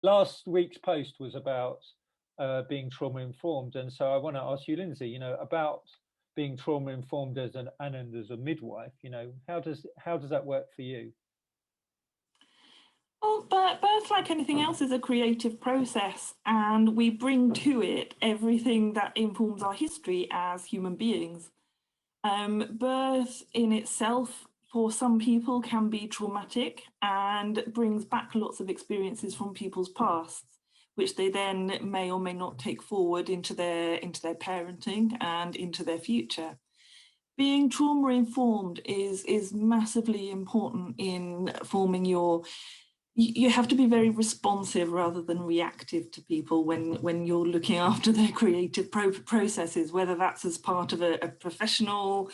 last week's post was about being trauma informed, and so I want to ask you, Lindsay, about being trauma informed as and as a midwife. How does that work for you? Well, but birth, like anything else, is a creative process, and we bring to it everything that informs our history as human beings. Birth in itself, for some people, can be traumatic and brings back lots of experiences from people's pasts, which they then may or may not take forward into their parenting and into their future. Being trauma informed is massively important in forming your. You have to be very responsive rather than reactive to people when you're looking after their creative processes, whether that's as part of a professional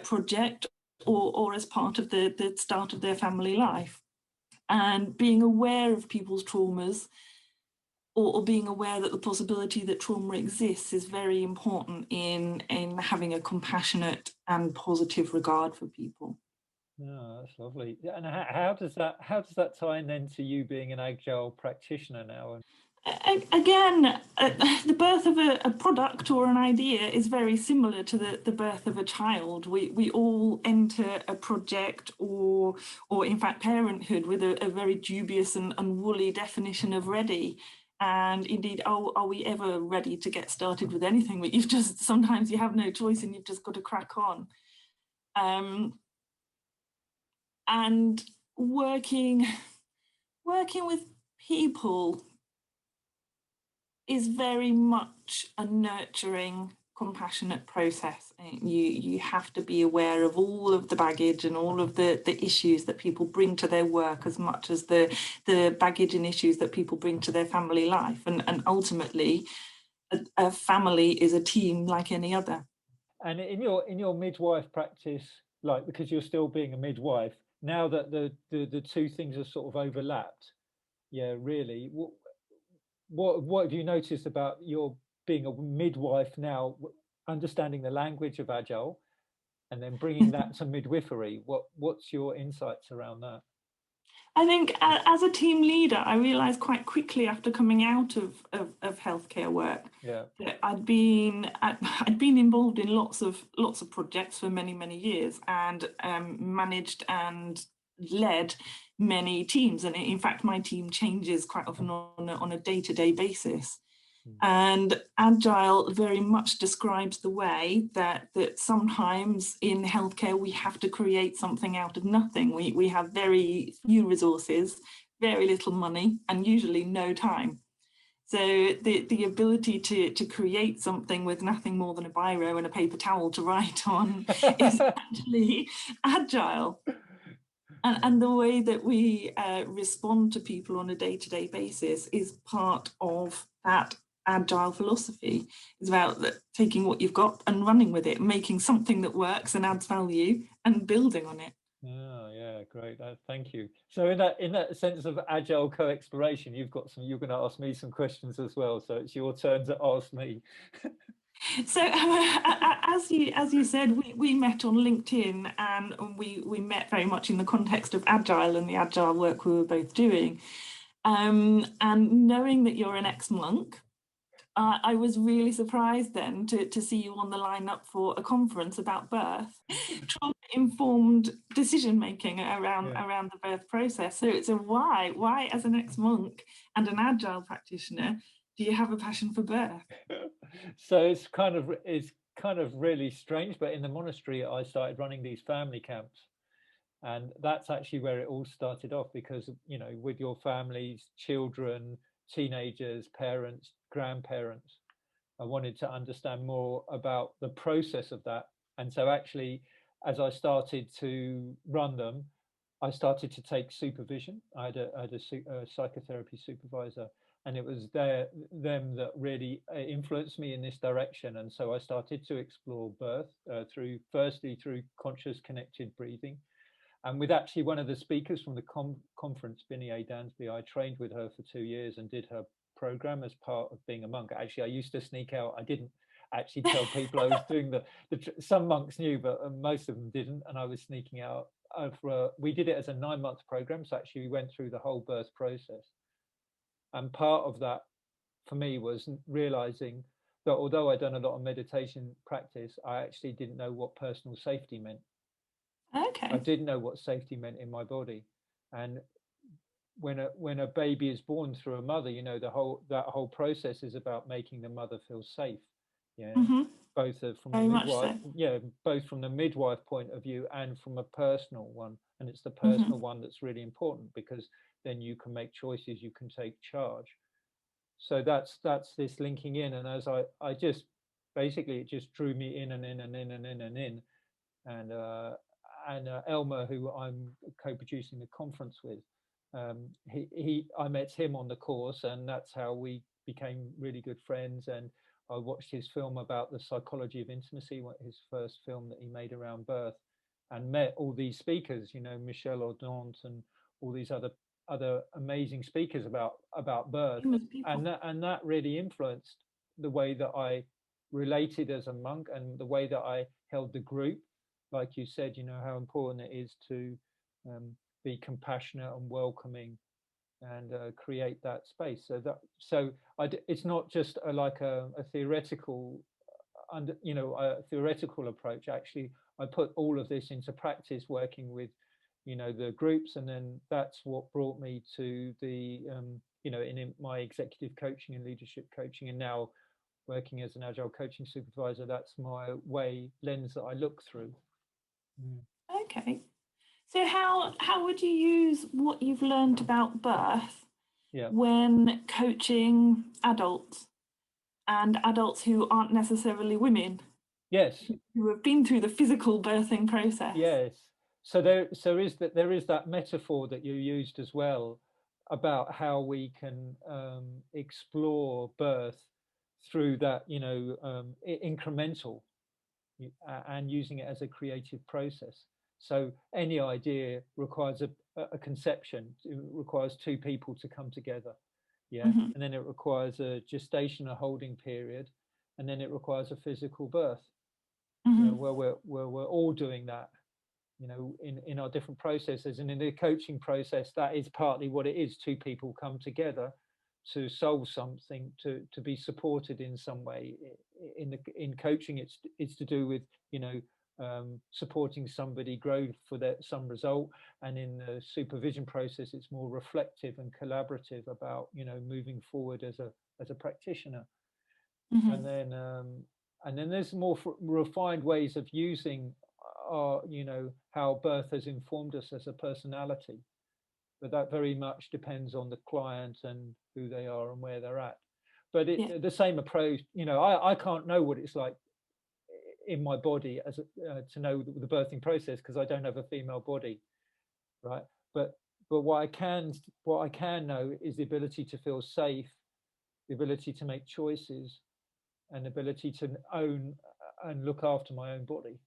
project or as part of the start of their family life. And being aware of people's traumas, or being aware that the possibility that trauma exists, is very important in having a compassionate and positive regard for people. Oh, that's lovely. Yeah, and how does that tie in then to you being an agile practitioner now? And Again, the birth of a product or an idea is very similar to the birth of a child. We all enter a project or in fact parenthood with a very dubious and woolly definition of ready. And indeed, are we ever ready to get started with anything? But sometimes you have no choice and you've just got to crack on. Um, and working with people is very much a nurturing, compassionate process. You have to be aware of all of the baggage and all of the issues that people bring to their work, as much as the baggage and issues that people bring to their family life. And ultimately, a family is a team like any other. and in your midwife practice, like, because you're still being a midwife now that the two things are sort of overlapped. Yeah, really. What have you noticed about your being a midwife now, understanding the language of Agile, and then bringing that to midwifery? What's your insights around that? I think as a team leader, I realised quite quickly after coming out of healthcare work Yeah. that I'd been involved in lots of projects for many years, and managed and led many teams. And in fact, my team changes quite often on a day-to-day basis. And Agile very much describes the way that sometimes in healthcare we have to create something out of nothing. We have very few resources, very little money, and usually no time. So the ability to create something with nothing more than a biro and a paper towel to write on is actually Agile. And the way that we respond to people on a day-to-day basis is part of that agile philosophy. It's about taking what you've got and running with it, making something that works and adds value and building on it. Oh, yeah, great. Thank you. So in that sense of agile co-exploration, you're going to ask me some questions as well. So it's your turn to ask me. So as you said, we met on LinkedIn, and we met very much in the context of Agile and the Agile work we were both doing. And knowing that you're an ex-monk, I was really surprised then to see you on the lineup for a conference about birth, trauma-informed decision making around Yeah. around the birth process. So why as an ex-monk and an Agile practitioner do you have a passion for birth? So it's kind of really strange, but in the monastery, I started running these family camps, and that's actually where it all started off, because with your families, children, teenagers, parents, grandparents, I wanted to understand more about the process of that. And so actually, as I started to run them, I started to take supervision. I had a psychotherapy supervisor, and it was them that really influenced me in this direction. And so I started to explore birth firstly through conscious connected breathing, and with actually one of the speakers from the conference, Binnie A. Dansby. I trained with her for 2 years and did her program as part of being a monk. Actually, I used to sneak out. I didn't actually tell people I was doing some monks knew, but most of them didn't. And I was sneaking out. We did it as a 9-month program. So actually we went through the whole birth process. And part of that for me was realizing that although I'd done a lot of meditation practice, I actually didn't know what personal safety meant. Okay. I didn't know what safety meant in my body. And when a baby is born through a mother, you know, that whole process is about making the mother feel safe. Yeah. Both from the midwife, both from the midwife point of view and from a personal one. And it's the personal one that's really important, because then you can make choices, you can take charge. So that's this linking in. And as I just basically, it just drew me in and in and in and in and in. And Elmer, who I'm co-producing the conference with, I met him on the course, and that's how we became really good friends. And I watched his film about the psychology of intimacy, his first film that he made around birth, and met all these speakers, you know, Michel Audant and all these other amazing speakers about birth, and that really influenced the way that I related as a monk and the way that I held the group. Like you said, you know, how important it is to be compassionate and welcoming and create that space. It's not just a theoretical theoretical approach. Actually, I put all of this into practice, working with, you know, the groups, and then that's what brought me to the in my executive coaching and leadership coaching, and now working as an agile coaching supervisor. That's my lens that I look through. Okay. So how would you use what you've learned about birth when coaching adults, and adults who aren't necessarily women? Yes. Who have been through the physical birthing process. Yes. So there is that metaphor that you used as well about how we can explore birth through that, you know, incremental, and using it as a creative process. So any idea requires a conception. It requires two people to come together, and then it requires a gestation, a holding period, and then it requires a physical birth. You know, where we're all doing that, you know, in our different processes. And in the coaching process, that is partly what it is. Two people come together to solve something, to be supported in some way. In coaching, it's to do with, you know, supporting somebody grow for some result. And in the supervision process, it's more reflective and collaborative about, you know, moving forward as a practitioner. And then there's more refined ways of using you know, how birth has informed us as a personality. But that very much depends on the client and who they are and where they're at. But the same approach, you know, I can't know what it's like in my body as to know the birthing process, because I don't have a female body, right? But what I can know is the ability to feel safe, the ability to make choices, and the ability to own and look after my own body.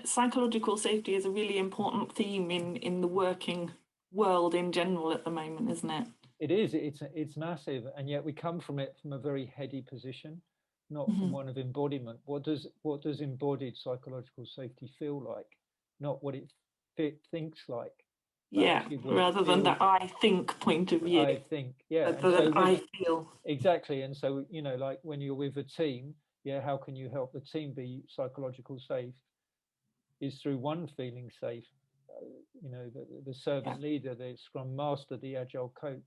Psychological safety is a really important theme in the working world in general at the moment, isn't it? It is. It's massive, and yet we come from it from a very heady position, not from one of embodiment. What does embodied psychological safety feel like? Not what it thinks like. Rather than the I think point of view. I think, I feel. Exactly. And so, you know, like when you're with a team, how can you help the team be psychological safe? Is through one feeling safe. You know, the servant leader, the scrum master, the agile coach,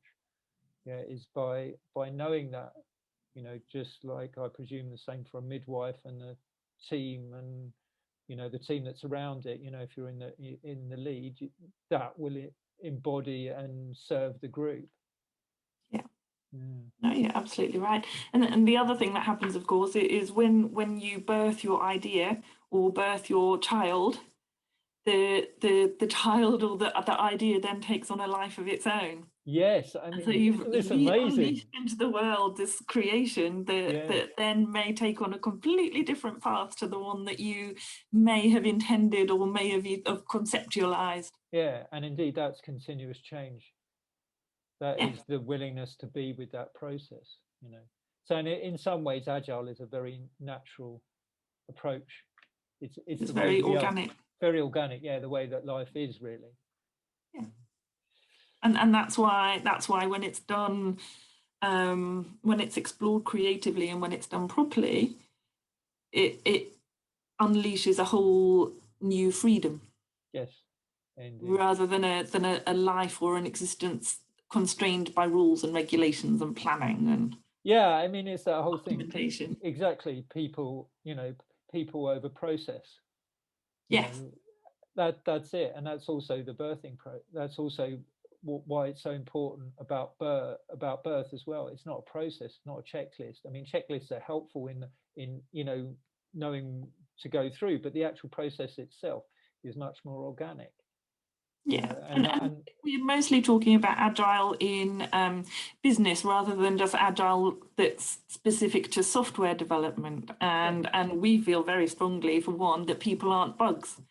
is by knowing that, you know, just like I presume the same for a midwife and the team, and you know, the team that's around it. You know, if you're in the lead, that will embody and serve the group. No, you're absolutely right. And the other thing that happens, of course, is when you birth your idea or birth your child, the child or the idea then takes on a life of its own. Yes, I mean, so you've amazing into the world this creation that then may take on a completely different path to the one that you may have intended or may have conceptualized. Yeah, and indeed that's continuous change. That is the willingness to be with that process, you know. So in some ways, Agile is a very natural approach. It's very organic. Very organic, the way that life is, really. Yeah. And that's why when it's done, when it's explored creatively and when it's done properly, it unleashes a whole new freedom. Yes, indeed. Rather than a life or an existence constrained by rules and regulations and planning and yeah, I mean, it's that whole thing. Exactly. People, people over process. Yes. That's it, and that's also the birthing that's also why it's so important about birth as well. It's not a process, not a checklist. I mean, checklists are helpful in knowing to go through, but the actual process itself is much more organic. Yeah, and we're mostly talking about agile in business rather than just agile that's specific to software development. And we feel very strongly, for one, that people aren't bugs,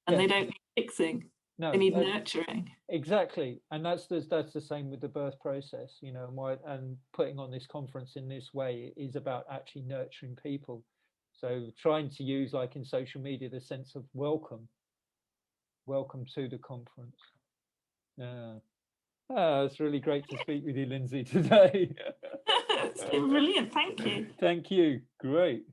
and they don't need fixing. No, they need nurturing. Exactly, and that's the same with the birth process, and putting on this conference in this way is about actually nurturing people. So trying to use, like in social media, the sense of welcome to the conference. It's really great to speak with you, Lynzie, today. It's been brilliant. Thank you. Thank you. Great.